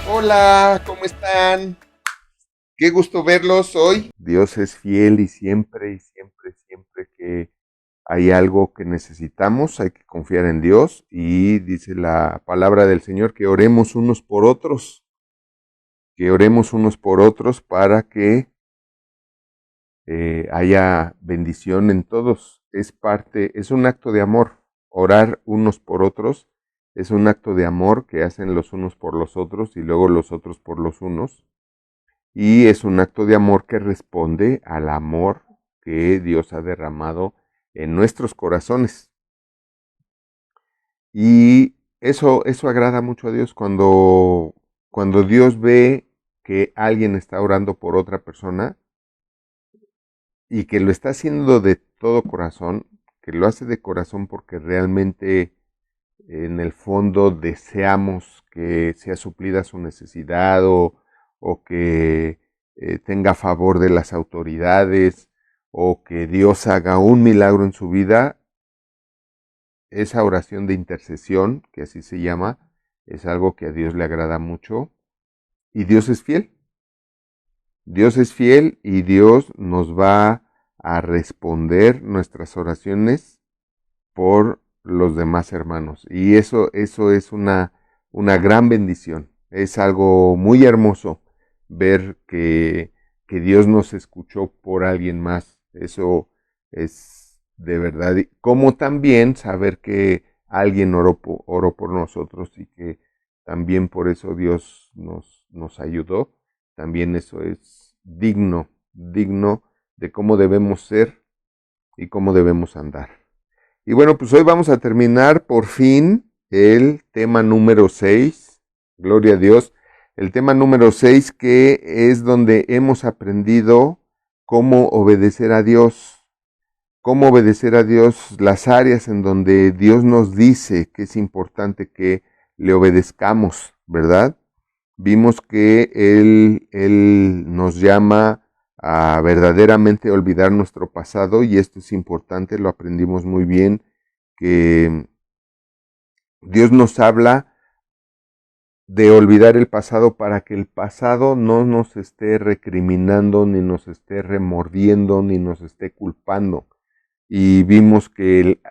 Hola, ¿cómo están? Qué gusto verlos hoy. Dios es fiel y siempre que hay algo que necesitamos, hay que confiar en Dios y dice la palabra del Señor que oremos unos por otros para que haya bendición en todos. Es un acto de amor. Orar unos por otros es un acto de amor que hacen los unos por los otros y luego los otros por los unos. Y es un acto de amor que responde al amor que Dios ha derramado en nuestros corazones. Y eso agrada mucho a Dios cuando Dios ve que alguien está orando por otra persona y que lo está haciendo de todo corazón, que lo hace de corazón porque realmente en el fondo deseamos que sea suplida su necesidad o que tenga favor de las autoridades o que Dios haga un milagro en su vida, esa oración de intercesión, que así se llama, es algo que a Dios le agrada mucho y Dios es fiel. Dios es fiel y Dios nos va a responder nuestras oraciones por los demás hermanos. Y eso es una gran bendición. Es algo muy hermoso ver que Dios nos escuchó por alguien más. Eso es de verdad. Como también saber que alguien oró por nosotros y que también por eso Dios nos ayudó. También eso es digno de cómo debemos ser y cómo debemos andar. Y bueno, pues hoy vamos a terminar por fin el tema número 6. Gloria a Dios. El tema número 6 que es donde hemos aprendido cómo obedecer a Dios. Cómo obedecer a Dios, las áreas en donde Dios nos dice que es importante que le obedezcamos, ¿verdad? Vimos que Él nos llama a verdaderamente olvidar nuestro pasado y esto es importante, lo aprendimos muy bien, que Dios nos habla de olvidar el pasado para que el pasado no nos esté recriminando, ni nos esté remordiendo, ni nos esté culpando. Y vimos que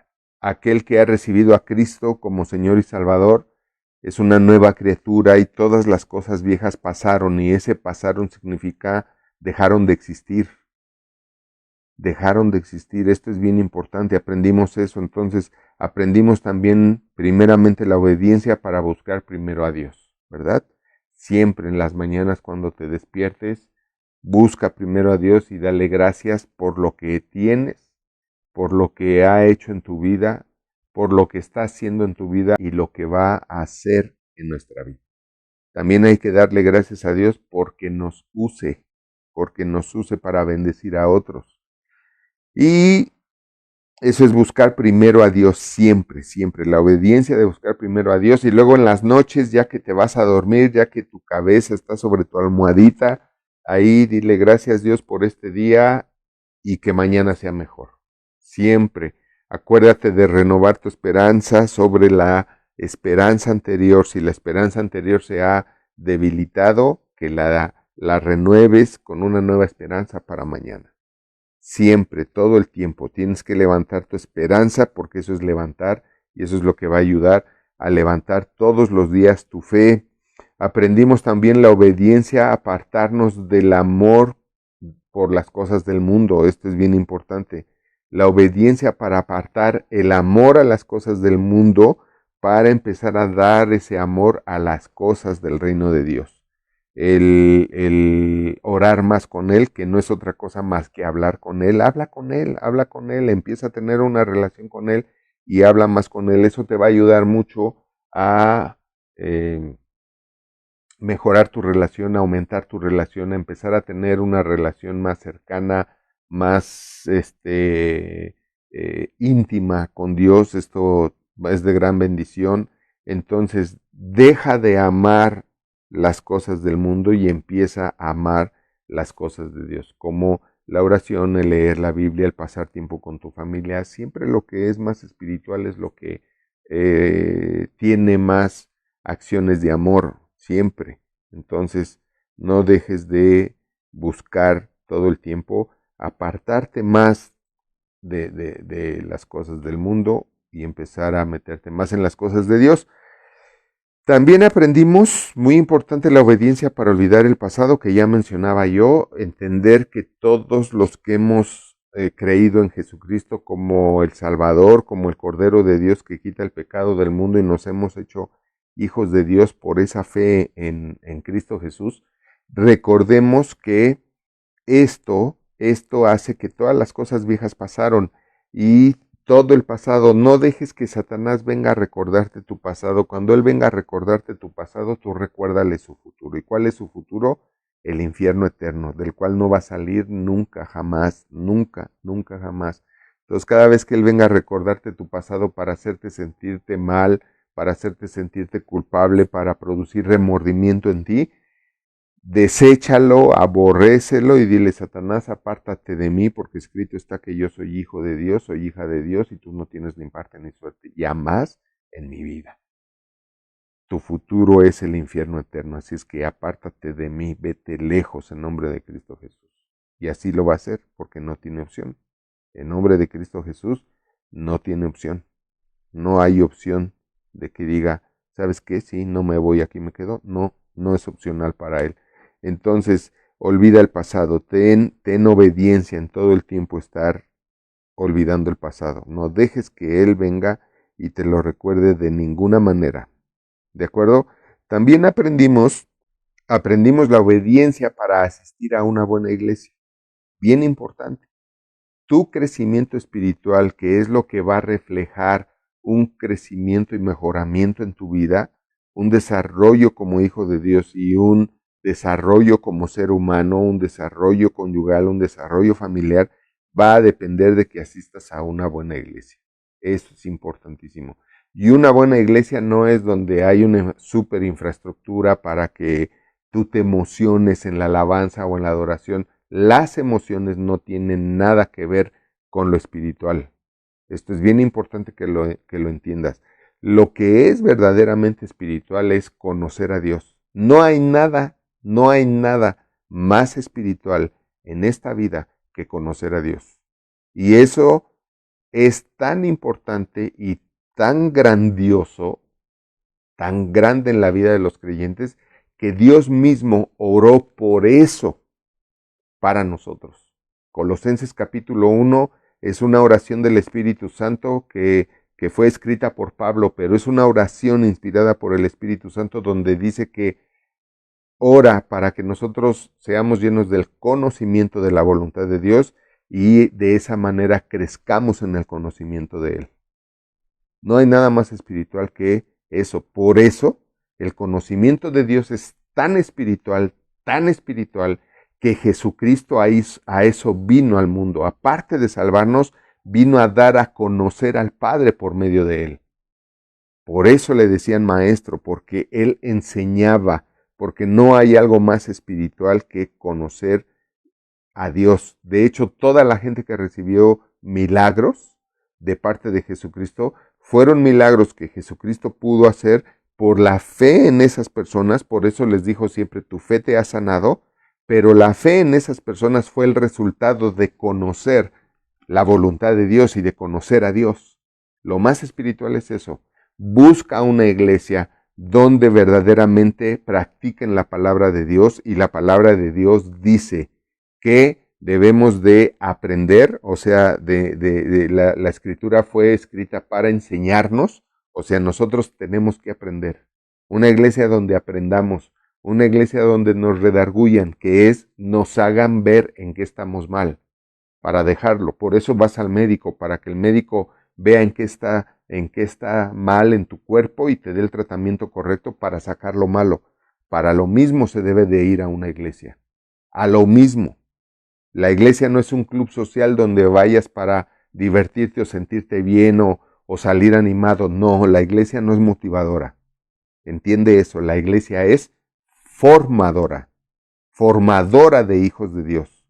aquel que ha recibido a Cristo como Señor y Salvador es una nueva criatura y todas las cosas viejas pasaron y ese pasaron significa dejaron de existir. Dejaron de existir. Esto es bien importante, aprendimos eso. Entonces aprendimos también primeramente la obediencia para buscar primero a Dios, ¿verdad? Siempre en las mañanas cuando te despiertes, busca primero a Dios y dale gracias por lo que tienes, por lo que ha hecho en tu vida, por lo que está haciendo en tu vida y lo que va a hacer en nuestra vida. También hay que darle gracias a Dios porque nos use para bendecir a otros. Y eso es buscar primero a Dios siempre, la obediencia de buscar primero a Dios y luego en las noches, ya que te vas a dormir, ya que tu cabeza está sobre tu almohadita, ahí dile gracias Dios por este día y que mañana sea mejor. Siempre. Acuérdate de renovar tu esperanza sobre la esperanza anterior. Si la esperanza anterior se ha debilitado, que la renueves con una nueva esperanza para mañana. Siempre, todo el tiempo, tienes que levantar tu esperanza porque eso es levantar y eso es lo que va a ayudar a levantar todos los días tu fe. Aprendimos también la obediencia, apartarnos del amor por las cosas del mundo. Esto es bien importante. La obediencia para apartar el amor a las cosas del mundo para empezar a dar ese amor a las cosas del reino de Dios. El orar más con Él, que no es otra cosa más que hablar con Él. Habla con Él, empieza a tener una relación con Él y habla más con Él. Eso te va a ayudar mucho a mejorar tu relación, a aumentar tu relación, a empezar a tener una relación más cercana, más íntima con Dios. Esto es de gran bendición. Entonces, deja de amar las cosas del mundo y empieza a amar las cosas de Dios, como la oración, el leer la Biblia, el pasar tiempo con tu familia. Siempre lo que es más espiritual es lo que tiene más acciones de amor, siempre. Entonces, no dejes de buscar todo el tiempo apartarte más de las cosas del mundo y empezar a meterte más en las cosas de Dios. También aprendimos, muy importante, la obediencia para olvidar el pasado, que ya mencionaba yo, entender que todos los que hemos creído en Jesucristo como el Salvador, como el Cordero de Dios que quita el pecado del mundo y nos hemos hecho hijos de Dios por esa fe en Cristo Jesús, recordemos que esto hace que todas las cosas viejas pasaron y todo el pasado. No dejes que Satanás venga a recordarte tu pasado. Cuando él venga a recordarte tu pasado, tú recuérdale su futuro. ¿Y cuál es su futuro? El infierno eterno, del cual no va a salir nunca, jamás, nunca, nunca, jamás. Entonces, cada vez que él venga a recordarte tu pasado para hacerte sentirte mal, para hacerte sentirte culpable, para producir remordimiento en ti, deséchalo, aborrécelo y dile: Satanás, apártate de mí, porque escrito está que yo soy hijo de Dios, soy hija de Dios, y tú no tienes ni parte ni suerte ya más en mi vida. Tu futuro es el infierno eterno, así es que apártate de mí, vete lejos en nombre de Cristo Jesús. Y así lo va a hacer, porque no tiene opción. En nombre de Cristo Jesús no tiene opción. No hay opción de que diga: ¿sabes qué? Sí, no me voy, aquí me quedo. No, no es opcional para él. Entonces, olvida el pasado, ten obediencia en todo el tiempo, estar olvidando el pasado. No dejes que él venga y te lo recuerde de ninguna manera. ¿De acuerdo? También aprendimos la obediencia para asistir a una buena iglesia. Bien importante. Tu crecimiento espiritual, que es lo que va a reflejar un crecimiento y mejoramiento en tu vida, un desarrollo como hijo de Dios y un desarrollo como ser humano, un desarrollo conyugal, un desarrollo familiar, va a depender de que asistas a una buena iglesia. Eso es importantísimo. Y una buena iglesia no es donde hay una super infraestructura para que tú te emociones en la alabanza o en la adoración. Las emociones no tienen nada que ver con lo espiritual. Esto es bien importante que lo entiendas. Lo que es verdaderamente espiritual es conocer a Dios. No hay nada más espiritual en esta vida que conocer a Dios. Y eso es tan importante y tan grandioso, tan grande en la vida de los creyentes, que Dios mismo oró por eso para nosotros. Colosenses capítulo 1 es una oración del Espíritu Santo que fue escrita por Pablo, pero es una oración inspirada por el Espíritu Santo donde dice que ora para que nosotros seamos llenos del conocimiento de la voluntad de Dios y de esa manera crezcamos en el conocimiento de Él. No hay nada más espiritual que eso. Por eso, el conocimiento de Dios es tan espiritual, que Jesucristo a eso vino al mundo. Aparte de salvarnos, vino a dar a conocer al Padre por medio de Él. Por eso le decían maestro, porque Él enseñaba, porque no hay algo más espiritual que conocer a Dios. De hecho, toda la gente que recibió milagros de parte de Jesucristo fueron milagros que Jesucristo pudo hacer por la fe en esas personas. Por eso les dijo siempre: tu fe te ha sanado. Pero la fe en esas personas fue el resultado de conocer la voluntad de Dios y de conocer a Dios. Lo más espiritual es eso. Busca una iglesia donde verdaderamente practiquen la palabra de Dios, y la palabra de Dios dice que debemos de aprender, o sea, la escritura fue escrita para enseñarnos, o sea, nosotros tenemos que aprender. Una iglesia donde aprendamos, una iglesia donde nos redarguyan, que es nos hagan ver en qué estamos mal, para dejarlo. Por eso vas al médico, para que el médico vea en qué está mal en tu cuerpo y te dé el tratamiento correcto para sacar lo malo. Para lo mismo se debe de ir a una iglesia. A lo mismo. La iglesia no es un club social donde vayas para divertirte o sentirte bien o salir animado. No, la iglesia no es motivadora. Entiende eso, la iglesia es formadora, formadora de hijos de Dios.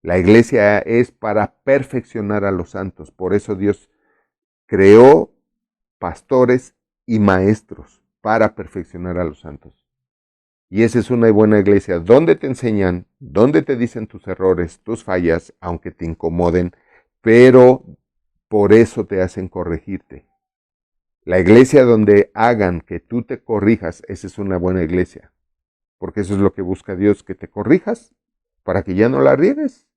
La iglesia es para perfeccionar a los santos. Por eso Dios creó pastores y maestros para perfeccionar a los santos. Y esa es una buena iglesia, donde te enseñan, donde te dicen tus errores, tus fallas, aunque te incomoden, pero por eso te hacen corregirte. La iglesia donde hagan que tú te corrijas, esa es una buena iglesia, porque eso es lo que busca Dios, que te corrijas para que ya no la riegues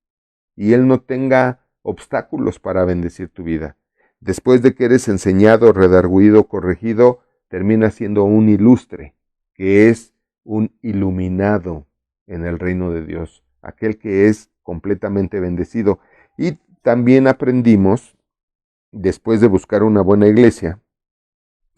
y Él no tenga obstáculos para bendecir tu vida. Después de que eres enseñado, redarguido, corregido, termina siendo un ilustre, que es un iluminado en el reino de Dios, aquel que es completamente bendecido. Y también aprendimos, después de buscar una buena iglesia,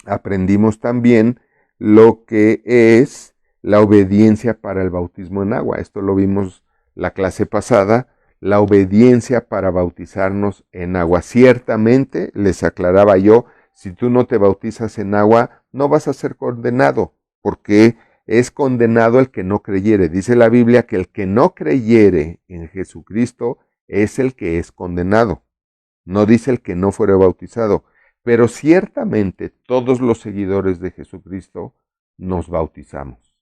aprendimos también lo que es la obediencia para el bautismo en agua. Esto lo vimos la clase pasada, la obediencia para bautizarnos en agua. Ciertamente, les aclaraba yo, si tú no te bautizas en agua, no vas a ser condenado, porque es condenado el que no creyere. Dice la Biblia que el que no creyere en Jesucristo es el que es condenado. No dice el que no fuera bautizado, pero ciertamente todos los seguidores de Jesucristo nos bautizamos.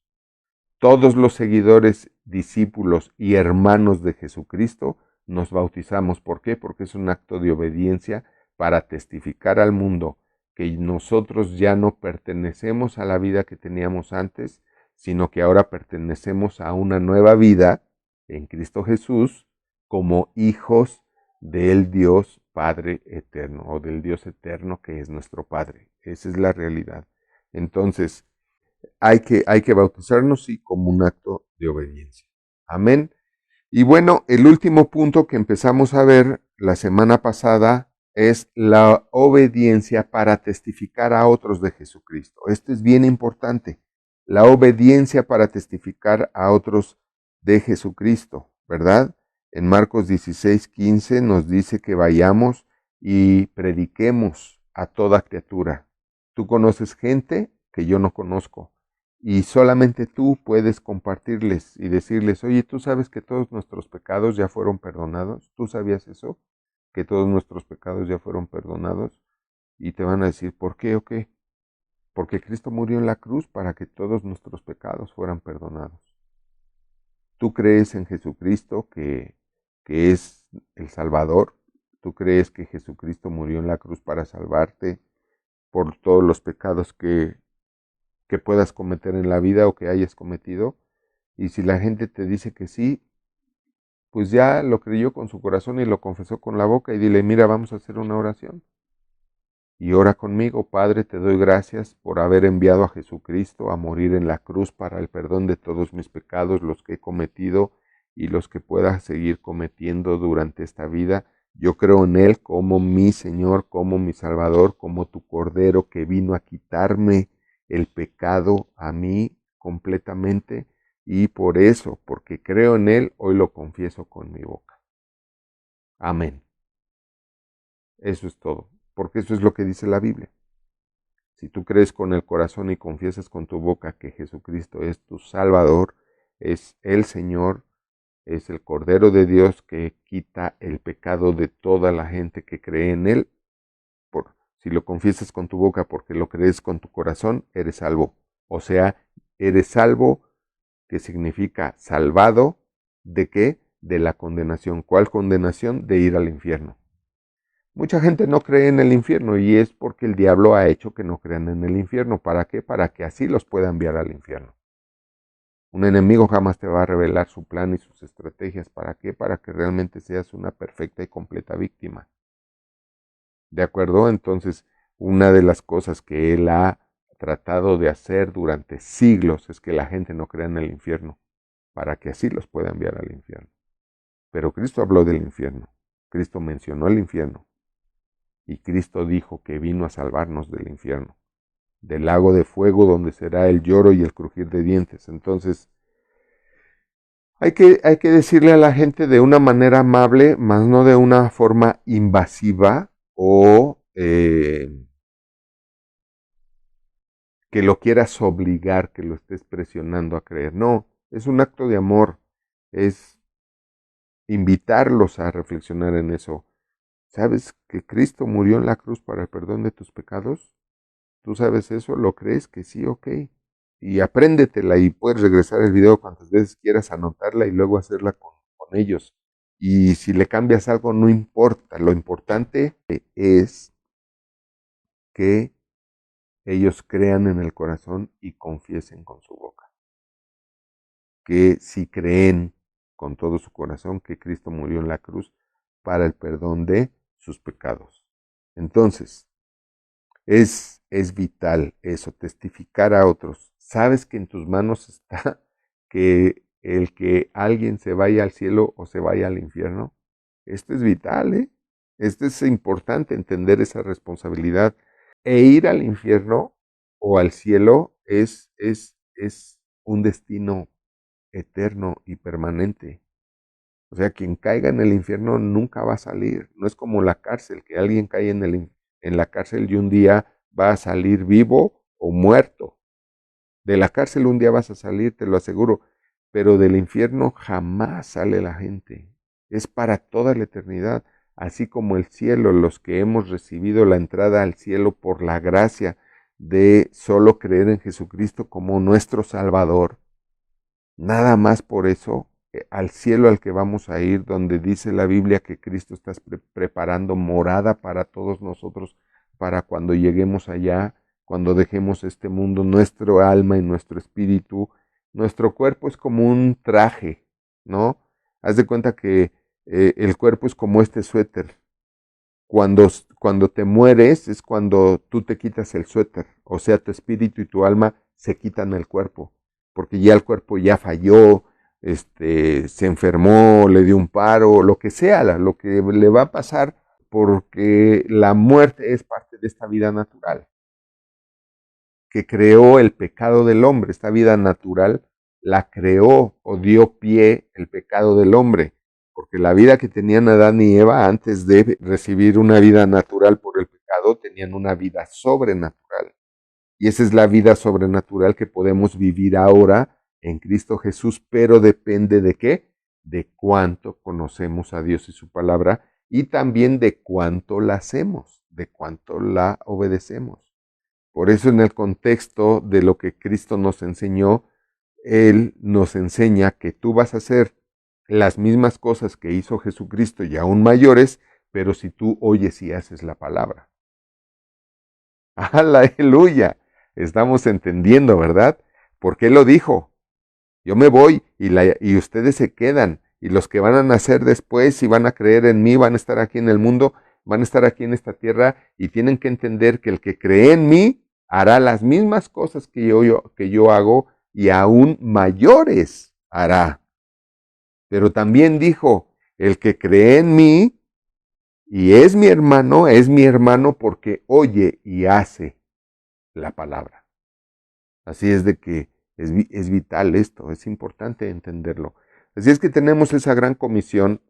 Todos los seguidores, discípulos y hermanos de Jesucristo nos bautizamos. ¿Por qué? Porque es un acto de obediencia para testificar al mundo que nosotros ya no pertenecemos a la vida que teníamos antes, sino que ahora pertenecemos a una nueva vida en Cristo Jesús como hijos del Dios Padre eterno o del Dios eterno que es nuestro Padre. Esa es la realidad. Entonces, hay que bautizarnos y como un acto de obediencia. Amén. Y bueno, el último punto que empezamos a ver la semana pasada es la obediencia para testificar a otros de Jesucristo. Esto es bien importante. La obediencia para testificar a otros de Jesucristo, ¿verdad? En Marcos 16:15 nos dice que vayamos y prediquemos a toda criatura. Tú conoces gente que yo no conozco y solamente tú puedes compartirles y decirles, oye, ¿tú sabes que todos nuestros pecados ya fueron perdonados? ¿Tú sabías eso? Que todos nuestros pecados ya fueron perdonados. Y te van a decir, ¿por qué o qué? Porque Cristo murió en la cruz para que todos nuestros pecados fueran perdonados. ¿Tú crees en Jesucristo que es el Salvador? ¿Tú crees que Jesucristo murió en la cruz para salvarte por todos los pecados que puedas cometer en la vida o que hayas cometido? Y si la gente te dice que sí, pues ya lo creyó con su corazón y lo confesó con la boca y dile, mira, vamos a hacer una oración. Y ora conmigo, Padre, te doy gracias por haber enviado a Jesucristo a morir en la cruz para el perdón de todos mis pecados, los que he cometido y los que pueda seguir cometiendo durante esta vida. Yo creo en Él como mi Señor, como mi Salvador, como tu Cordero que vino a quitarme el pecado a mí completamente. Y por eso, porque creo en Él, hoy lo confieso con mi boca. Amén. Eso es todo, porque eso es lo que dice la Biblia. Si tú crees con el corazón y confiesas con tu boca que Jesucristo es tu Salvador, es el Señor, es el Cordero de Dios que quita el pecado de toda la gente que cree en Él, si lo confiesas con tu boca porque lo crees con tu corazón, eres salvo. O sea, eres salvo, que significa salvado, ¿de qué? De la condenación. ¿Cuál condenación? De ir al infierno. Mucha gente no cree en el infierno y es porque el diablo ha hecho que no crean en el infierno. ¿Para qué? Para que así los pueda enviar al infierno. Un enemigo jamás te va a revelar su plan y sus estrategias. ¿Para qué? Para que realmente seas una perfecta y completa víctima. ¿De acuerdo? Entonces, una de las cosas que él ha tratado de hacer durante siglos es que la gente no crea en el infierno, para que así los pueda enviar al infierno. Pero Cristo habló del infierno. Cristo mencionó el infierno. Y Cristo dijo que vino a salvarnos del infierno, del lago de fuego donde será el lloro y el crujir de dientes. Entonces, hay que decirle a la gente de una manera amable, más no de una forma invasiva o que lo quieras obligar, que lo estés presionando a creer. No, es un acto de amor, es invitarlos a reflexionar en eso. ¿Sabes que Cristo murió en la cruz para el perdón de tus pecados? ¿Tú sabes eso? ¿Lo crees que sí? Ok. y apréndetela y puedes regresar el video cuantas veces quieras, anotarla y luego hacerla con ellos. Y si le cambias algo, no importa. Lo importante es que ellos crean en el corazón y confiesen con su boca. Que si creen con todo su corazón que Cristo murió en la cruz para el perdón de sus pecados. Entonces, es vital eso, testificar a otros. ¿Sabes que en tus manos está que el que alguien se vaya al cielo o se vaya al infierno? Esto es vital, ¿eh? Esto es importante entender esa responsabilidad. E ir al infierno o al cielo es un destino eterno y permanente. O sea, quien caiga en el infierno nunca va a salir. No es como la cárcel, que alguien cae en la cárcel y un día va a salir vivo o muerto. De la cárcel un día vas a salir, te lo aseguro, pero del infierno jamás sale la gente. Es para toda la eternidad, así como el cielo, los que hemos recibido la entrada al cielo por la gracia de solo creer en Jesucristo como nuestro Salvador. Nada más por eso, al cielo al que vamos a ir, donde dice la Biblia que Cristo está preparando morada para todos nosotros, para cuando lleguemos allá, cuando dejemos este mundo, nuestro alma y nuestro espíritu, nuestro cuerpo es como un traje, ¿no? Haz de cuenta que el cuerpo es como este suéter. Cuando te mueres es cuando tú te quitas el suéter, o sea, tu espíritu y tu alma se quitan el cuerpo, porque ya el cuerpo ya falló, se enfermó, le dio un paro, lo que sea, lo que le va a pasar, porque la muerte es parte de esta vida natural, que creó el pecado del hombre, esta vida natural la creó o dio pie el pecado del hombre, porque la vida que tenían Adán y Eva antes de recibir una vida natural por el pecado, tenían una vida sobrenatural. Y esa es la vida sobrenatural que podemos vivir ahora en Cristo Jesús, pero depende de qué, de cuánto conocemos a Dios y su palabra, y también de cuánto la hacemos, de cuánto la obedecemos. Por eso en el contexto de lo que Cristo nos enseñó, Él nos enseña que tú vas a hacer las mismas cosas que hizo Jesucristo y aún mayores, pero si tú oyes y haces la palabra. Aleluya. Estamos entendiendo, ¿verdad? Porque Él lo dijo. Yo me voy y ustedes se quedan. Y los que van a nacer después y van a creer en mí, van a estar aquí en el mundo, van a estar aquí en esta tierra y tienen que entender que el que cree en mí hará las mismas cosas que yo hago y aún mayores hará. Pero también dijo, el que cree en mí y es mi hermano porque oye y hace la palabra. Así es de que es vital esto, es importante entenderlo. Así es que tenemos esa gran comisión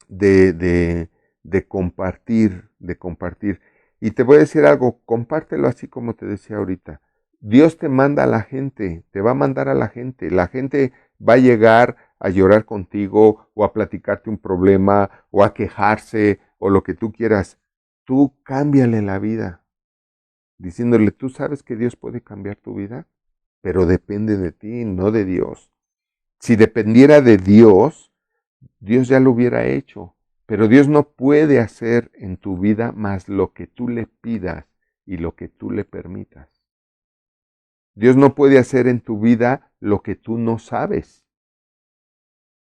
de, de, de compartir, de compartir. Y te voy a decir algo, compártelo así como te decía ahorita. Dios te manda a la gente, te va a mandar a la gente. La gente va a llegar a llorar contigo o a platicarte un problema o a quejarse o lo que tú quieras. Tú cámbiale la vida, diciéndole, tú sabes que Dios puede cambiar tu vida, pero depende de ti, no de Dios. Si dependiera de Dios, Dios ya lo hubiera hecho, pero Dios no puede hacer en tu vida más lo que tú le pidas y lo que tú le permitas. Dios no puede hacer en tu vida lo que tú no sabes.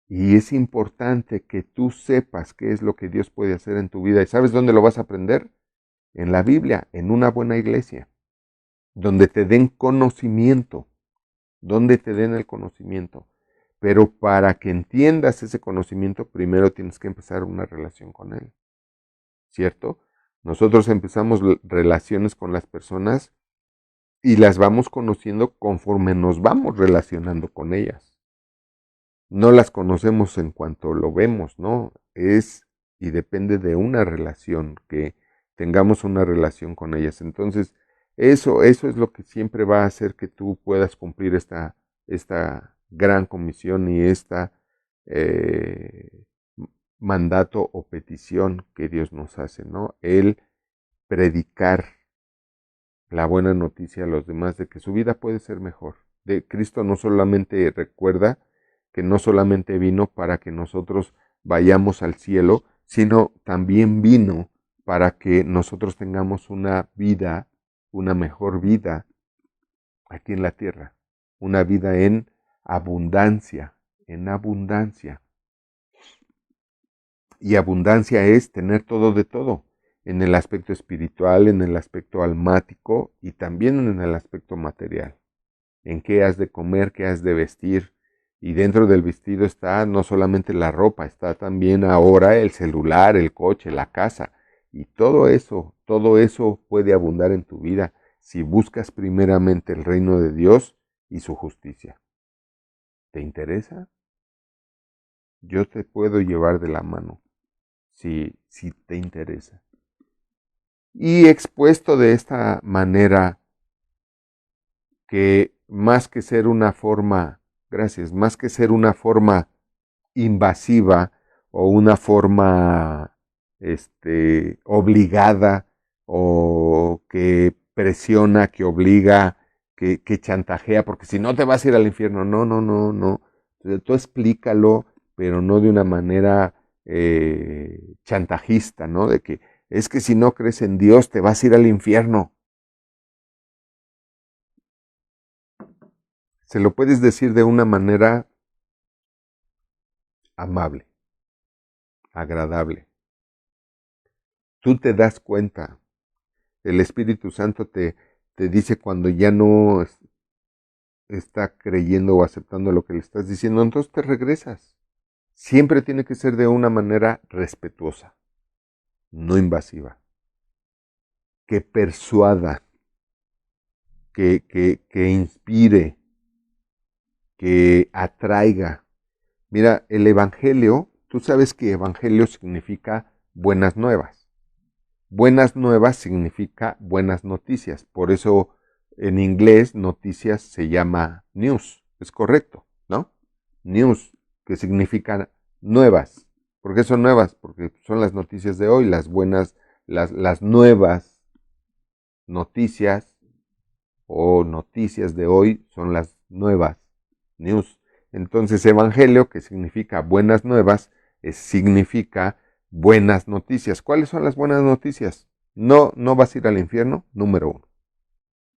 Y es importante que tú sepas qué es lo que Dios puede hacer en tu vida. ¿Y sabes dónde lo vas a aprender? En la Biblia, en una buena iglesia, donde te den conocimiento, donde te den el conocimiento. Pero para que entiendas ese conocimiento, primero tienes que empezar una relación con Él, ¿cierto? Nosotros empezamos relaciones con las personas y las vamos conociendo conforme nos vamos relacionando con ellas. No las conocemos en cuanto lo vemos, ¿no? Es y depende de una relación, que tengamos una relación con ellas. Entonces, eso es lo que siempre va a hacer que tú puedas cumplir esta gran comisión y esta eh, mandato o petición que Dios nos hace, ¿no? El predicar la buena noticia a los demás de que su vida puede ser mejor. De Cristo no solamente recuerda que no solamente vino para que nosotros vayamos al cielo, sino también vino para que nosotros tengamos una vida, una mejor vida aquí en la tierra, una vida en abundancia, en abundancia. Y abundancia es tener todo de todo, en el aspecto espiritual, en el aspecto almático y también en el aspecto material. En qué has de comer, qué has de vestir. Y dentro del vestido está no solamente la ropa, está también ahora el celular, el coche, la casa. Y todo eso puede abundar en tu vida si buscas primeramente el reino de Dios y su justicia. ¿Te interesa? Yo te puedo llevar de la mano si te interesa. Y expuesto de esta manera que más que ser una forma, más que ser una forma invasiva o una forma obligada o que presiona, que obliga, que chantajea, porque si no te vas a ir al infierno. No, no, no, no. Tú explícalo, pero no de una manera chantajista, ¿no? De que es que si no crees en Dios te vas a ir al infierno. Se lo puedes decir de una manera amable, agradable. Tú te das cuenta. El Espíritu Santo te dice cuando ya no está creyendo o aceptando lo que le estás diciendo, entonces te regresas. Siempre tiene que ser de una manera respetuosa, no invasiva, que persuada, que inspire, que atraiga. Mira, el Evangelio, tú sabes que Evangelio significa buenas nuevas. Buenas nuevas significa buenas noticias. Por eso en inglés noticias se llama news. Es correcto, ¿no? News, que significa nuevas. ¿Por qué son nuevas? Porque son las noticias de hoy, las buenas, las nuevas noticias o noticias de hoy son las nuevas, news. Entonces, evangelio, que significa buenas nuevas, significa buenas noticias. ¿Cuáles son las buenas noticias? No, no vas a ir al infierno, número 1.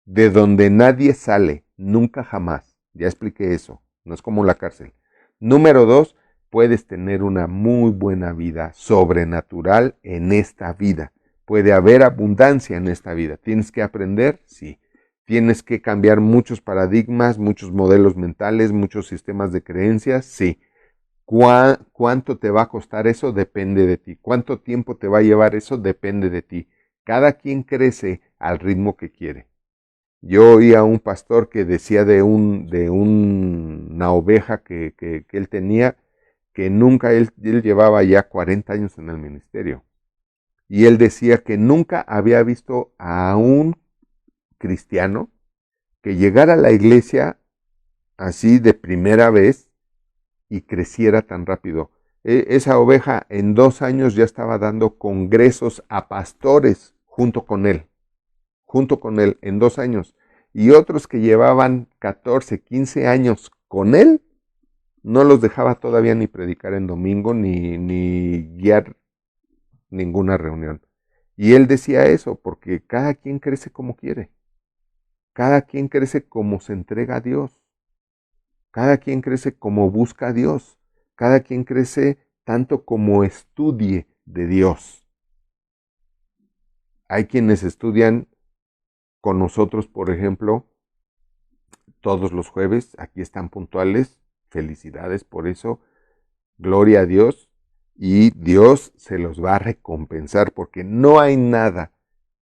De donde nadie sale, nunca jamás. Ya expliqué eso, no es como la cárcel. Número 2, puedes tener una muy buena vida sobrenatural en esta vida. Puede haber abundancia en esta vida. ¿Tienes que aprender? Sí. ¿Tienes que cambiar muchos paradigmas, muchos modelos mentales, muchos sistemas de creencias? Sí. ¿Cuánto te va a costar eso? Depende de ti. ¿Cuánto tiempo te va a llevar eso? Depende de ti. Cada quien crece al ritmo que quiere. Yo oí a un pastor que decía de una oveja que él tenía, que nunca, él llevaba ya 40 años en el ministerio. Y él decía que nunca había visto a un cristiano que llegara a la iglesia así de primera vez y creciera tan rápido. Esa oveja en 2 años ya estaba dando congresos a pastores junto con él en 2 años. Y otros que llevaban 14, 15 años con él, no los dejaba todavía ni predicar en domingo, ni guiar ninguna reunión. Y él decía eso, porque cada quien crece como quiere. Cada quien crece como se entrega a Dios. Cada quien crece como busca a Dios. Cada quien crece tanto como estudie de Dios. Hay quienes estudian con nosotros, por ejemplo, todos los jueves. Aquí están puntuales. Felicidades por eso. Gloria a Dios. Y Dios se los va a recompensar porque no hay nada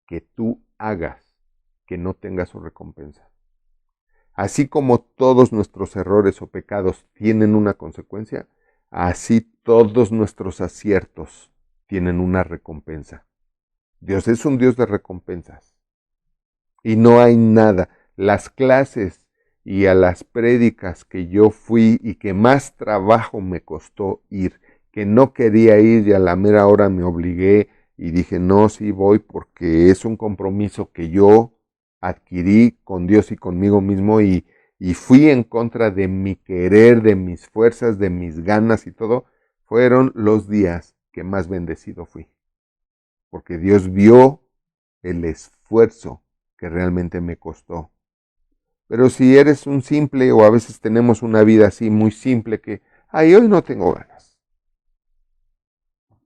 que tú hagas que no tenga su recompensa. Así como todos nuestros errores o pecados tienen una consecuencia, así todos nuestros aciertos tienen una recompensa. Dios es un Dios de recompensas. Y no hay nada. Las clases y a las prédicas que yo fui y que más trabajo me costó ir, que no quería ir y a la mera hora me obligué y dije, no, sí voy porque es un compromiso que yo adquirí con Dios y conmigo mismo y fui en contra de mi querer, de mis fuerzas, de mis ganas y todo, fueron los días que más bendecido fui. Porque Dios vio el esfuerzo que realmente me costó. Pero si eres un simple, o a veces tenemos una vida así muy simple que, ay, hoy no tengo ganas,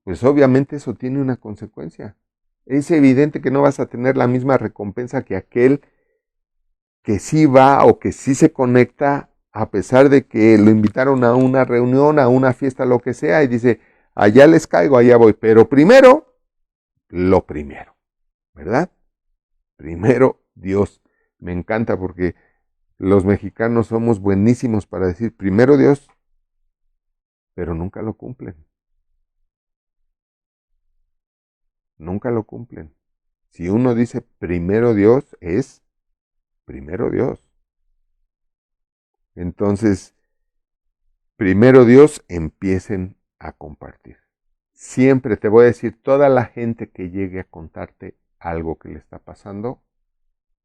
pues obviamente eso tiene una consecuencia. Es evidente que no vas a tener la misma recompensa que aquel que sí va o que sí se conecta a pesar de que lo invitaron a una reunión, a una fiesta, lo que sea, y dice, allá les caigo, allá voy, pero primero, lo primero, ¿verdad? Primero Dios. Me encanta porque los mexicanos somos buenísimos para decir primero Dios, pero nunca lo cumplen. Nunca lo cumplen. Si uno dice primero Dios, es primero Dios. Entonces, primero Dios, empiecen a compartir. Siempre te voy a decir, toda la gente que llegue a contarte algo que le está pasando,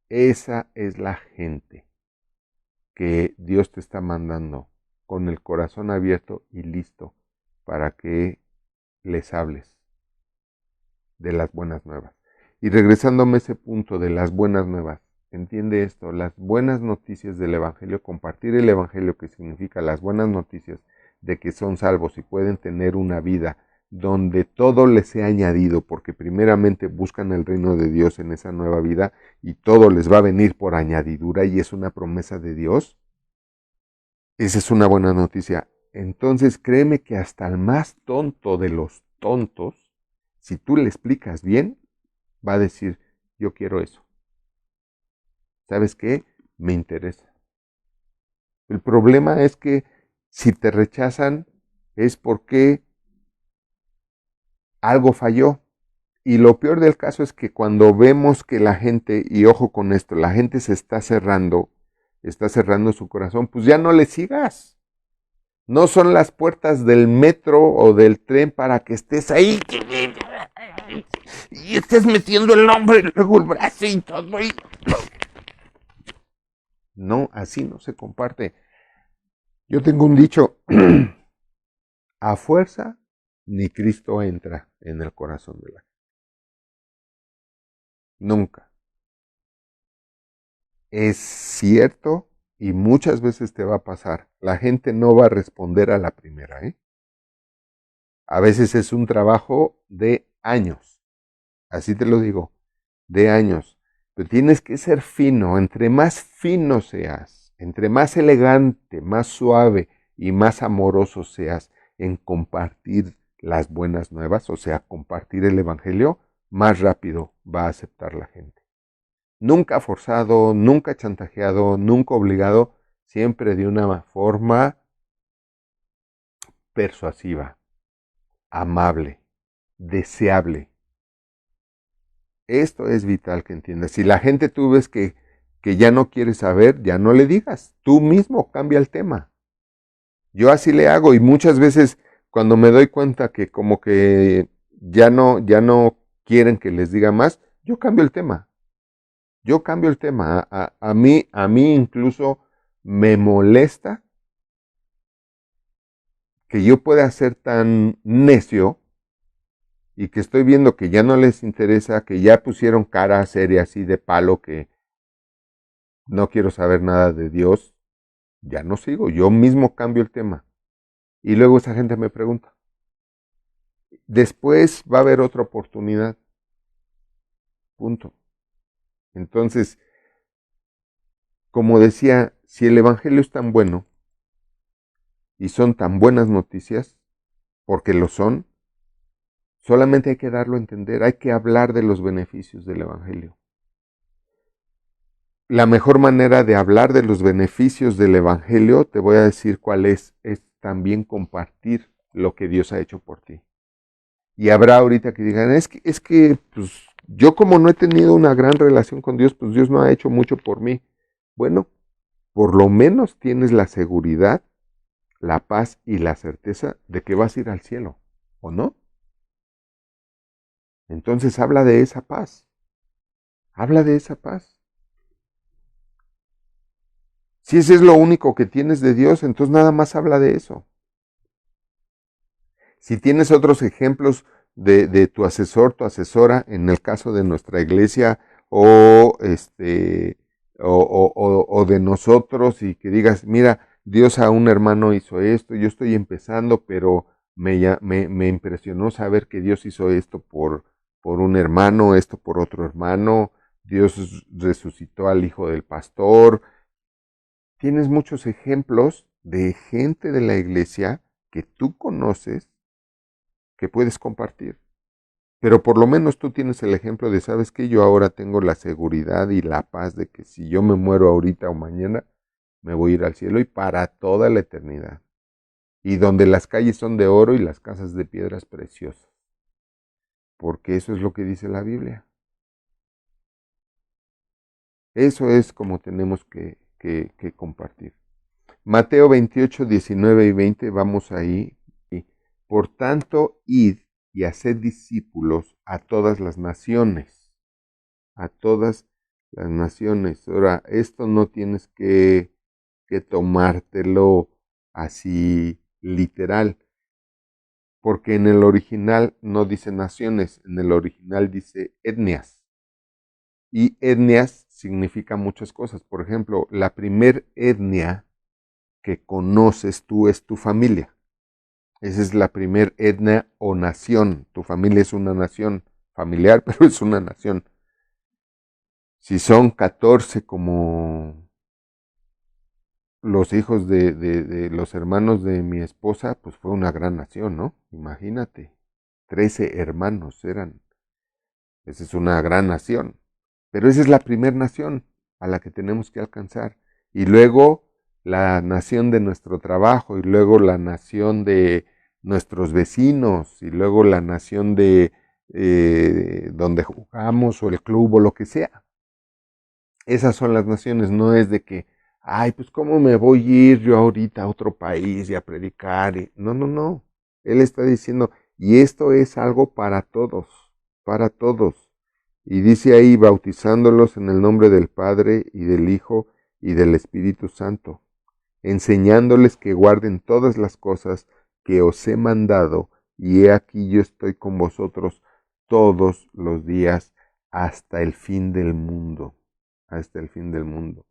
esa es la gente que Dios te está mandando con el corazón abierto y listo para que les hables de las buenas nuevas. Y regresándome a ese punto de las buenas nuevas, entiende esto, las buenas noticias del Evangelio, compartir el Evangelio, que significa las buenas noticias de que son salvos y pueden tener una vida donde todo les sea añadido, porque primeramente buscan el reino de Dios en esa nueva vida y todo les va a venir por añadidura y es una promesa de Dios. Esa es una buena noticia. Entonces créeme que hasta el más tonto de los tontos, si tú le explicas bien, va a decir, yo quiero eso. ¿Sabes qué? Me interesa. El problema es que si te rechazan es porque algo falló. Y lo peor del caso es que cuando vemos que la gente, y ojo con esto, la gente se está cerrando su corazón, pues ya no le sigas. No son las puertas del metro o del tren para que estés ahí y estés metiendo el nombre y luego el brazo y todo. No, así no se comparte. Yo tengo un dicho, a fuerza ni Cristo entra en el corazón de la gente. Nunca. Es cierto y muchas veces te va a pasar. La gente no va a responder a la primera, ¿eh? A veces es un trabajo de años. Así te lo digo, de años. Pero tienes que ser fino. Entre más fino seas, entre más elegante, más suave y más amoroso seas en compartir las buenas nuevas, o sea, compartir el Evangelio, más rápido va a aceptar la gente. Nunca forzado, nunca chantajeado, nunca obligado, siempre de una forma persuasiva, amable, deseable. Esto es vital que entiendas. Si la gente tú ves que ya no quiere saber, ya no le digas. Tú mismo cambia el tema. Yo así le hago y muchas veces cuando me doy cuenta que como que ya no quieren que les diga más, yo cambio el tema. Yo cambio el tema. A mí incluso me molesta que yo pueda ser tan necio y que estoy viendo que ya no les interesa, que ya pusieron cara seria así de palo, que no quiero saber nada de Dios, ya no sigo, yo mismo cambio el tema. Y luego esa gente me pregunta, después va a haber otra oportunidad, punto. Entonces, como decía, si el Evangelio es tan bueno y son tan buenas noticias, porque lo son, solamente hay que darlo a entender, hay que hablar de los beneficios del Evangelio. La mejor manera de hablar de los beneficios del Evangelio, te voy a decir cuál es también compartir lo que Dios ha hecho por ti. Y habrá ahorita que digan, es que pues, yo como no he tenido una gran relación con Dios, pues Dios no ha hecho mucho por mí. Bueno, por lo menos tienes la seguridad, la paz y la certeza de que vas a ir al cielo, ¿o no? Entonces habla de esa paz, habla de esa paz. Si ese es lo único que tienes de Dios, entonces nada más habla de eso. Si tienes otros ejemplos de tu asesor, tu asesora, en el caso de nuestra iglesia, o o de nosotros, y que digas, mira, Dios a un hermano hizo esto, yo estoy empezando, pero me impresionó saber que Dios hizo esto por un hermano, esto por otro hermano, Dios resucitó al hijo del pastor. Tienes muchos ejemplos de gente de la iglesia que tú conoces que puedes compartir. Pero por lo menos tú tienes el ejemplo de, ¿sabes qué? Yo ahora tengo la seguridad y la paz de que si yo me muero ahorita o mañana, me voy a ir al cielo y para toda la eternidad. Y donde las calles son de oro y las casas de piedras preciosas. Porque eso es lo que dice la Biblia. Eso es como tenemos que compartir. Mateo 28, 19 y 20, vamos ahí. Por tanto, id y haced discípulos a todas las naciones. A todas las naciones. Ahora, esto no tienes que tomártelo así literal, porque en el original no dice naciones, en el original dice etnias. Y etnias significa muchas cosas. Por ejemplo, la primer etnia que conoces tú es tu familia. Esa es la primer etnia o nación. Tu familia es una nación familiar, pero es una nación. Si son 14 como los hijos de los hermanos de mi esposa, pues fue una gran nación, ¿no? Imagínate. 13 hermanos eran. Esa es una gran nación. Pero esa es la primer nación a la que tenemos que alcanzar. Y luego la nación de nuestro trabajo, y luego la nación de nuestros vecinos, y luego la nación de donde jugamos o el club o lo que sea. Esas son las naciones, no es de que, ay, pues cómo me voy a ir yo ahorita a otro país y a predicar. No, no, no. Él está diciendo, y esto es algo para todos, para todos. Y dice ahí, bautizándolos en el nombre del Padre y del Hijo y del Espíritu Santo, enseñándoles que guarden todas las cosas que os he mandado, y he aquí yo estoy con vosotros todos los días hasta el fin del mundo, hasta el fin del mundo.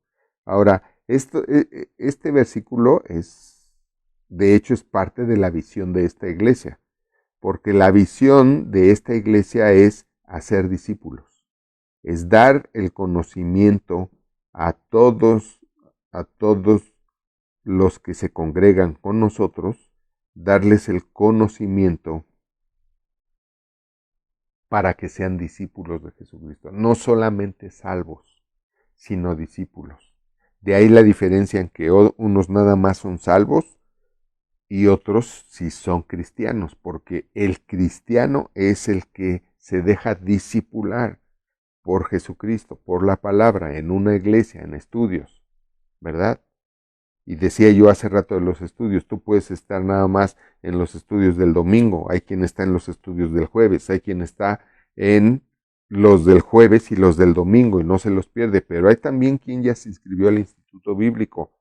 Ahora, este versículo es, de hecho, es parte de la visión de esta iglesia, porque la visión de esta iglesia es hacer discípulos, es dar el conocimiento a todos los que se congregan con nosotros, darles el conocimiento para que sean discípulos de Jesucristo. No solamente salvos, sino discípulos. De ahí la diferencia en que unos nada más son salvos y otros sí son cristianos, porque el cristiano es el que se deja discipular por Jesucristo, por la palabra, en una iglesia, en estudios, ¿verdad? Y decía yo hace rato de los estudios, tú puedes estar nada más en los estudios del domingo, hay quien está en los estudios del jueves, hay quien está en los del jueves y los del domingo y no se los pierde, pero hay también quien ya se inscribió al Instituto Bíblico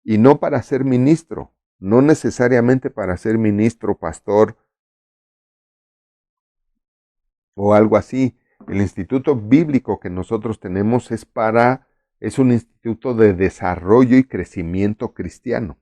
y no para ser ministro, no necesariamente para ser ministro, pastor o algo así. El Instituto Bíblico que nosotros tenemos es un instituto de desarrollo y crecimiento cristiano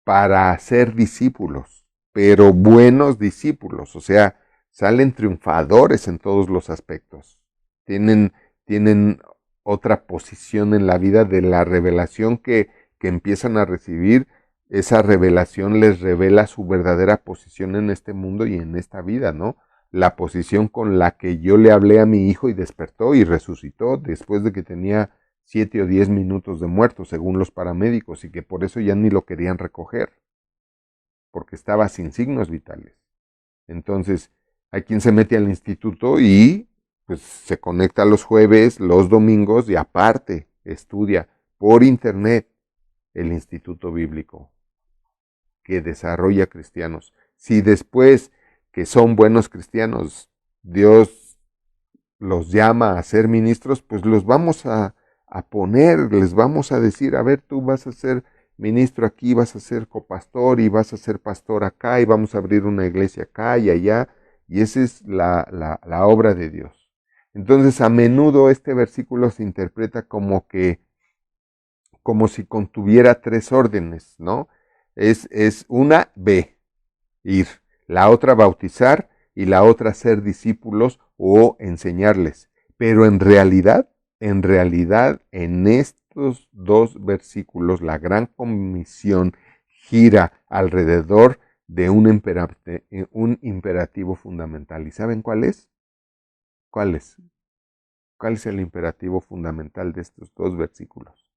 para hacer discípulos, pero buenos discípulos, o sea, salen triunfadores en todos los aspectos. Tienen, tienen otra posición en la vida de la revelación que empiezan a recibir. Esa revelación les revela su verdadera posición en este mundo y en esta vida, ¿no? La posición con la que yo le hablé a mi hijo y despertó y resucitó después de que tenía 7 o 10 minutos de muerto, según los paramédicos, y que por eso ya ni lo querían recoger, porque estaba sin signos vitales. Entonces, hay quien se mete al instituto y pues se conecta los jueves, los domingos y aparte estudia por internet el instituto bíblico que desarrolla cristianos. Si después que son buenos cristianos, Dios los llama a ser ministros, pues los vamos a a poner, les vamos a decir, a ver, tú vas a ser ministro aquí, vas a ser copastor y vas a ser pastor acá y vamos a abrir una iglesia acá y allá. Y esa es la obra de Dios. Entonces, a menudo este versículo se interpreta como que, como si contuviera tres órdenes, ¿no? Es una, ve, ir. La otra, bautizar. Y la otra, ser discípulos o enseñarles. Pero en realidad, en estos dos versículos, la gran comisión gira alrededor de un imperativo fundamental. ¿Y saben cuál es? ¿Cuál es? ¿Cuál es el imperativo fundamental de estos dos versículos?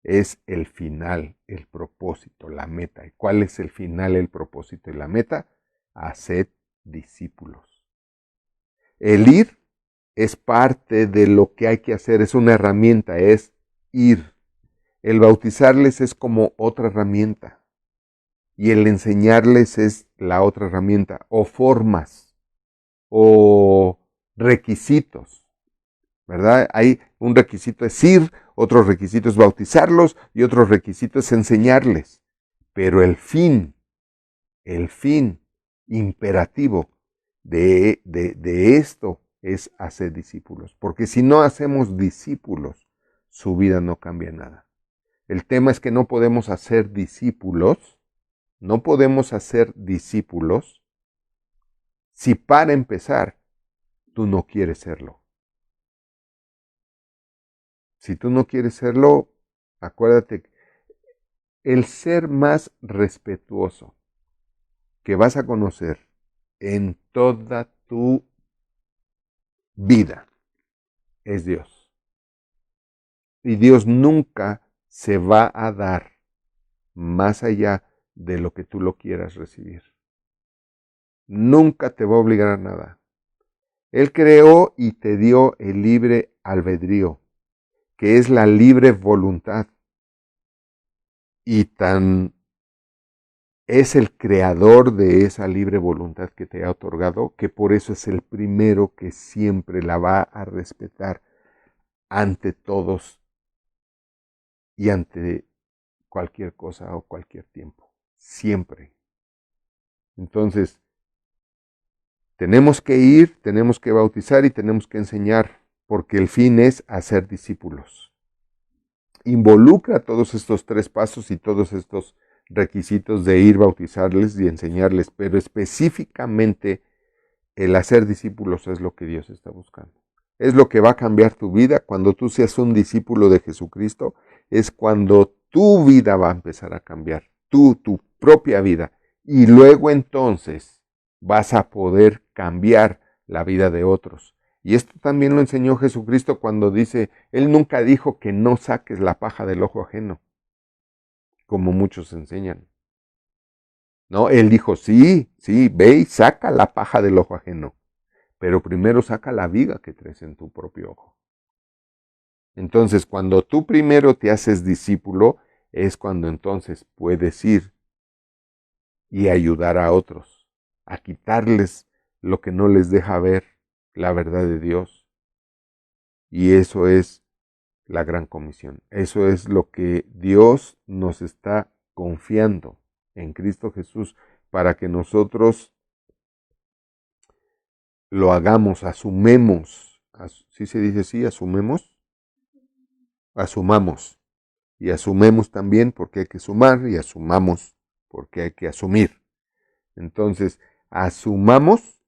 Es el final, el propósito, la meta. ¿Y cuál es el final, el propósito y la meta? Haced discípulos. El ir es parte de lo que hay que hacer, es una herramienta, es ir. El bautizarles es como otra herramienta y el enseñarles es la otra herramienta, o formas, o requisitos, ¿verdad? Hay un requisito es ir, otro requisito es bautizarlos y otro requisito es enseñarles. Pero el fin imperativo de esto es hacer discípulos. Porque si no hacemos discípulos, su vida no cambia nada. El tema es que no podemos hacer discípulos, si para empezar tú no quieres serlo. Si tú no quieres serlo, acuérdate, el ser más respetuoso que vas a conocer en toda tu vida es Dios. Y Dios nunca se va a dar más allá de lo que tú lo quieras recibir. Nunca te va a obligar a nada. Él creó y te dio el libre albedrío, que es la libre voluntad. Y tan es el creador de esa libre voluntad que te ha otorgado, que por eso es el primero que siempre la va a respetar ante todos y ante cualquier cosa o cualquier tiempo. Siempre. Entonces, tenemos que ir, tenemos que bautizar y tenemos que enseñar, porque el fin es hacer discípulos. Involucra todos estos tres pasos y todos estos requisitos de ir, bautizarles y enseñarles, pero específicamente el hacer discípulos es lo que Dios está buscando. Es lo que va a cambiar tu vida. Cuando tú seas un discípulo de Jesucristo, es cuando tu vida va a empezar a cambiar, tu propia vida. Y luego entonces vas a poder cambiar la vida de otros. Y esto también lo enseñó Jesucristo cuando dice, Él nunca dijo que no saques la paja del ojo ajeno, como muchos enseñan. No, Él dijo, sí, ve y saca la paja del ojo ajeno, pero primero saca la viga que traes en tu propio ojo. Entonces, cuando tú primero te haces discípulo, es cuando entonces puedes ir y ayudar a otros, a quitarles lo que no les deja ver la verdad de Dios. Y eso es la gran comisión. Eso es lo que Dios nos está confiando en Cristo Jesús para que nosotros lo hagamos, asumemos. ¿Sí se dice así? ¿Asumemos? Asumamos. Y asumemos también porque hay que sumar y asumamos porque hay que asumir. Entonces, asumamos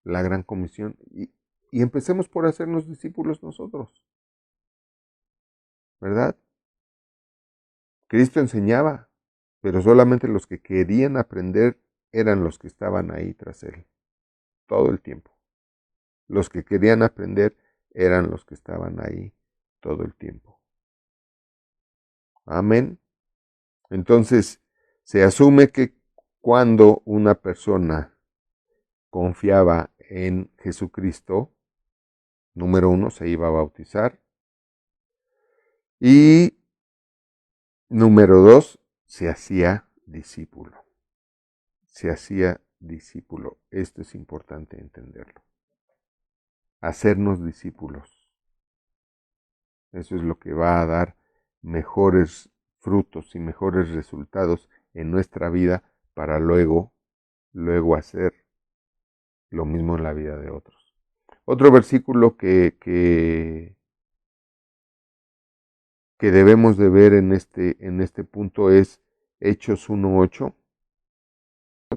la gran comisión y empecemos por hacernos discípulos nosotros, ¿verdad? Cristo enseñaba, pero solamente los que querían aprender eran los que estaban ahí tras él, todo el tiempo. Los que querían aprender eran los que estaban ahí todo el tiempo. Amén. Entonces, se asume que cuando una persona confiaba en Jesucristo, número uno, se iba a bautizar. Y número dos, se hacía discípulo. Se hacía discípulo. Esto es importante entenderlo. hacernos discípulos. Eso es lo que va a dar mejores frutos y mejores resultados en nuestra vida para luego hacer lo mismo en la vida de otros. Otro versículo que debemos de ver en este punto es Hechos 1:8.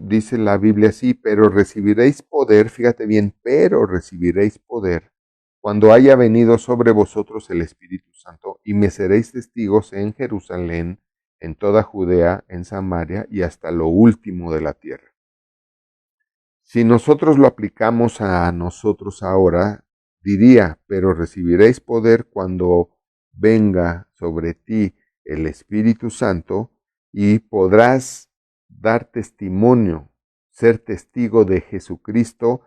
Dice la Biblia así, pero recibiréis poder, fíjate bien, pero recibiréis poder cuando haya venido sobre vosotros el Espíritu Santo, y me seréis testigos en Jerusalén, en toda Judea, en Samaria y hasta lo último de la tierra. Si nosotros lo aplicamos a nosotros ahora, diría, pero recibiréis poder cuando venga sobre ti el Espíritu Santo y podrás dar testimonio, ser testigo de Jesucristo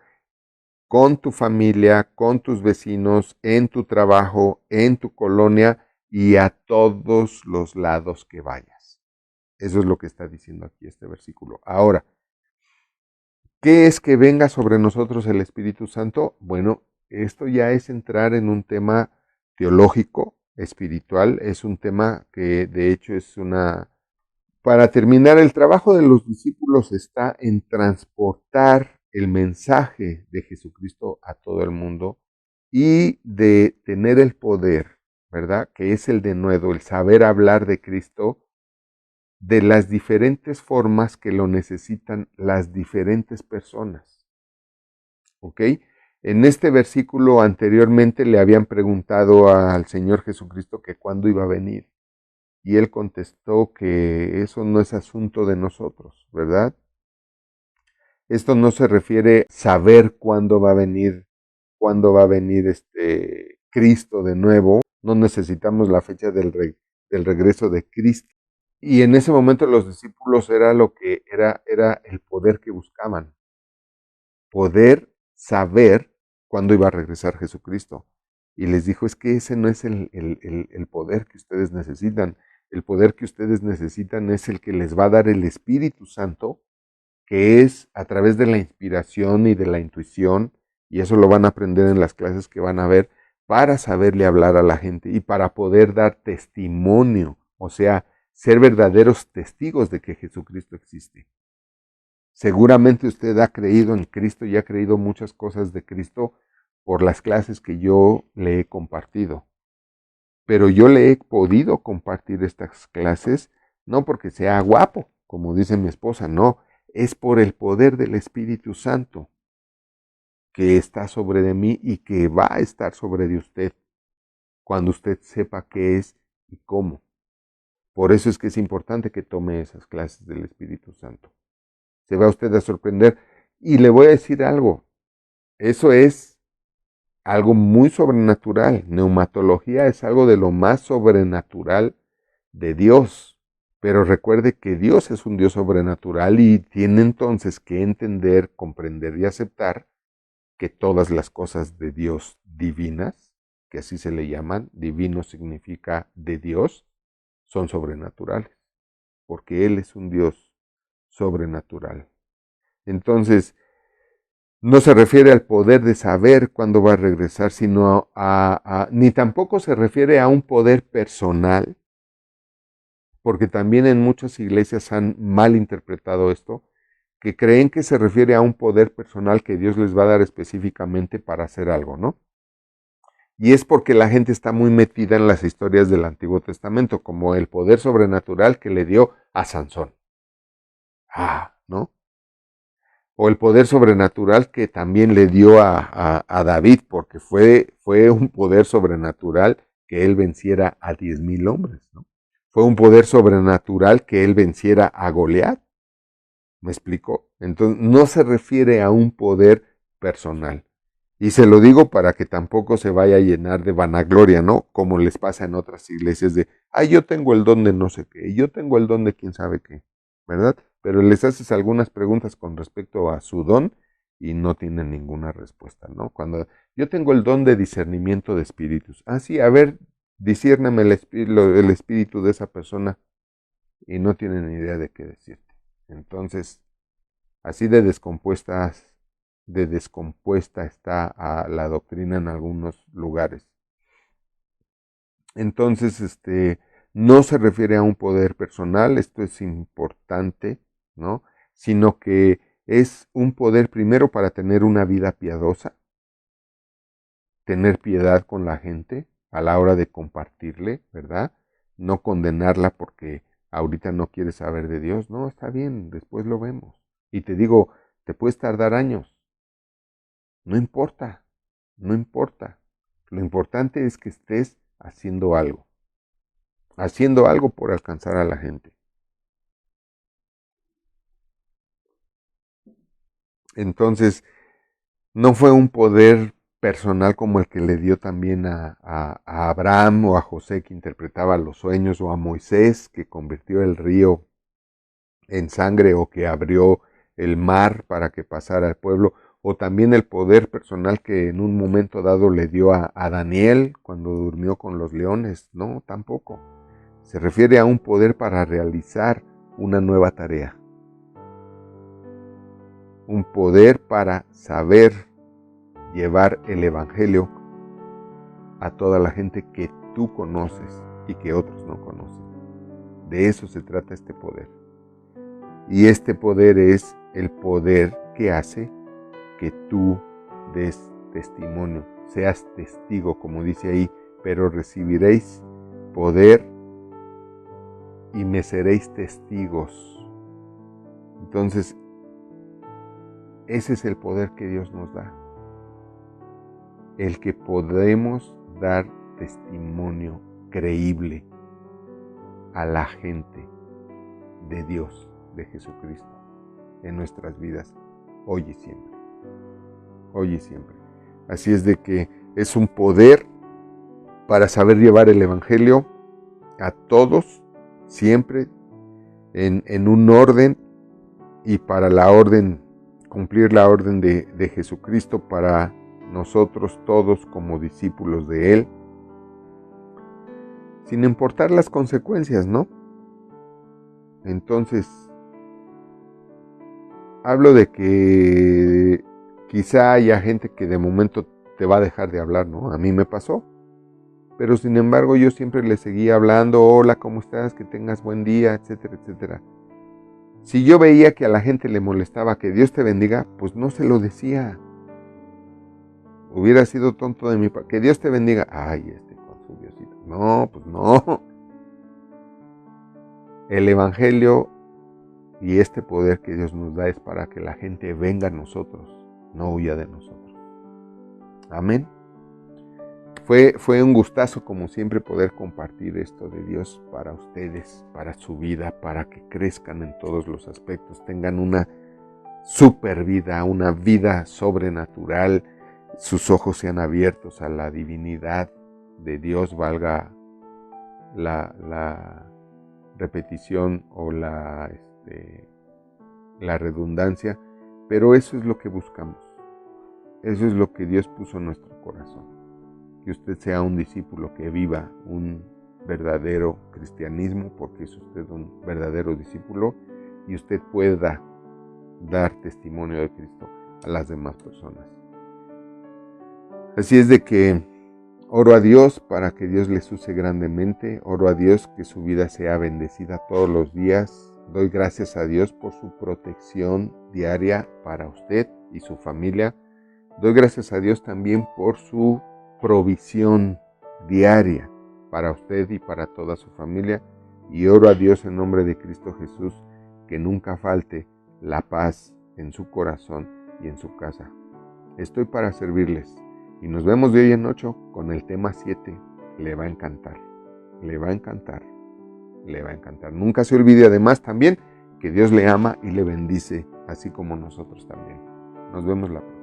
con tu familia, con tus vecinos, en tu trabajo, en tu colonia y a todos los lados que vayas. Eso es lo que está diciendo aquí este versículo. Ahora, ¿qué es que venga sobre nosotros el Espíritu Santo? Bueno, esto ya es entrar en un tema teológico, espiritual, es un tema que de hecho es una... Para terminar, el trabajo de los discípulos está en transportar el mensaje de Jesucristo a todo el mundo y de tener el poder, ¿verdad? Que es el denuedo, el saber hablar de Cristo de las diferentes formas que lo necesitan las diferentes personas. ¿Ok? En este versículo anteriormente le habían preguntado al Señor Jesucristo que cuándo iba a venir. Y él contestó que eso no es asunto de nosotros, ¿verdad? Esto no se refiere a saber cuándo va a venir Cristo de nuevo. No necesitamos la fecha del regreso de Cristo. Y en ese momento los discípulos era lo que era el poder que buscaban. Poder saber cuándo iba a regresar Jesucristo. Y les dijo, es que ese no es el poder que ustedes necesitan. El poder que ustedes necesitan es el que les va a dar el Espíritu Santo, que es a través de la inspiración y de la intuición, y eso lo van a aprender en las clases que van a ver, para saberle hablar a la gente y para poder dar testimonio, o sea, ser verdaderos testigos de que Jesucristo existe. Seguramente usted ha creído en Cristo y ha creído muchas cosas de Cristo por las clases que yo le he compartido. Pero yo le he podido compartir estas clases no porque sea guapo, como dice mi esposa, no, es por el poder del Espíritu Santo que está sobre de mí y que va a estar sobre de usted cuando usted sepa qué es y cómo. Por eso es que es importante que tome esas clases del Espíritu Santo. Se va usted a sorprender. Y le voy a decir algo, eso es algo muy sobrenatural. Neumatología es algo de lo más sobrenatural de Dios. Pero recuerde que Dios es un Dios sobrenatural y tiene entonces que entender, comprender y aceptar que todas las cosas de Dios divinas, que así se le llaman, divino significa de Dios, son sobrenaturales, porque Él es un Dios sobrenatural. Entonces, no se refiere al poder de saber cuándo va a regresar, sino ni tampoco se refiere a un poder personal, porque también en muchas iglesias han mal interpretado esto, que creen que se refiere a un poder personal que Dios les va a dar específicamente para hacer algo, ¿no? Y es porque la gente está muy metida en las historias del Antiguo Testamento, como el poder sobrenatural que le dio a Sansón. ¿No? O el poder sobrenatural que también le dio a David, porque fue un poder sobrenatural que él venciera a 10,000 hombres, ¿no? Fue un poder sobrenatural que él venciera a Goliat. ¿Me explico? Entonces, no se refiere a un poder personal. Y se lo digo para que tampoco se vaya a llenar de vanagloria, ¿no? Como les pasa en otras iglesias de, ay, yo tengo el don de no sé qué, y yo tengo el don de quién sabe qué, ¿verdad? Pero les haces algunas preguntas con respecto a su don y no tienen ninguna respuesta, ¿no? Cuando yo tengo el don de discernimiento de espíritus. Ah, sí, a ver, disciérname el espíritu de esa persona y no tienen ni idea de qué decirte. Entonces, así de descompuestas de descompuesta está la doctrina en algunos lugares. Entonces, no se refiere a un poder personal, esto es importante, ¿no? Sino que es un poder primero para tener una vida piadosa, tener piedad con la gente a la hora de compartirle, ¿verdad? No condenarla porque ahorita no quiere saber de Dios. No, está bien, después lo vemos. Y te digo, te puedes tardar años. No importa, no importa. Lo importante es que estés haciendo algo por alcanzar a la gente. Entonces, no fue un poder personal como el que le dio también a Abraham o a José que interpretaba los sueños, o a Moisés que convirtió el río en sangre o que abrió el mar para que pasara el pueblo, o también el poder personal que en un momento dado le dio a Daniel cuando durmió con los leones. No, tampoco. Se refiere a un poder para realizar una nueva tarea. Un poder para saber llevar el evangelio a toda la gente que tú conoces y que otros no conocen. De eso se trata este poder. Y este poder es el poder que hace que tú des testimonio, seas testigo, como dice ahí, pero recibiréis poder y me seréis testigos. Entonces, ese es el poder que Dios nos da. El que podemos dar testimonio creíble a la gente de Dios, de Jesucristo, en nuestras vidas, hoy y siempre. Hoy y siempre. Así es de que es un poder para saber llevar el evangelio a todos, siempre, en un orden, y para la orden, cumplir la orden de Jesucristo para nosotros todos como discípulos de Él, sin importar las consecuencias, ¿no? Entonces, hablo de que quizá haya gente que de momento te va a dejar de hablar, ¿no? A mí me pasó. Pero sin embargo yo siempre le seguía hablando, hola, ¿cómo estás? Que tengas buen día, etcétera, etcétera. Si yo veía que a la gente le molestaba que Dios te bendiga, pues no se lo decía. Hubiera sido tonto de mi parte. Que Dios te bendiga. Ay, con su Diosito. No, pues no. El evangelio y este poder que Dios nos da es para que la gente venga a nosotros, no huya de nosotros. Amén. Fue un gustazo, como siempre, poder compartir esto de Dios para ustedes, para su vida, para que crezcan en todos los aspectos, tengan una super vida, una vida sobrenatural, sus ojos sean abiertos a la divinidad de Dios, valga la repetición o la redundancia, pero eso es lo que buscamos, eso es lo que Dios puso en nuestro corazón. Que usted sea un discípulo que viva un verdadero cristianismo, porque es usted un verdadero discípulo, y usted pueda dar testimonio de Cristo a las demás personas. Así es de que oro a Dios para que Dios les use grandemente, oro a Dios que su vida sea bendecida todos los días. Doy gracias a Dios por su protección diaria para usted y su familia. Doy gracias a Dios también por su provisión diaria para usted y para toda su familia, y oro a Dios en nombre de Cristo Jesús que nunca falte la paz en su corazón y en su casa. Estoy para servirles y nos vemos de hoy en 8 con el tema 7. Le va a encantar, le va a encantar, le va a encantar. Nunca se olvide además también que Dios le ama y le bendice, así como nosotros también. Nos vemos la próxima.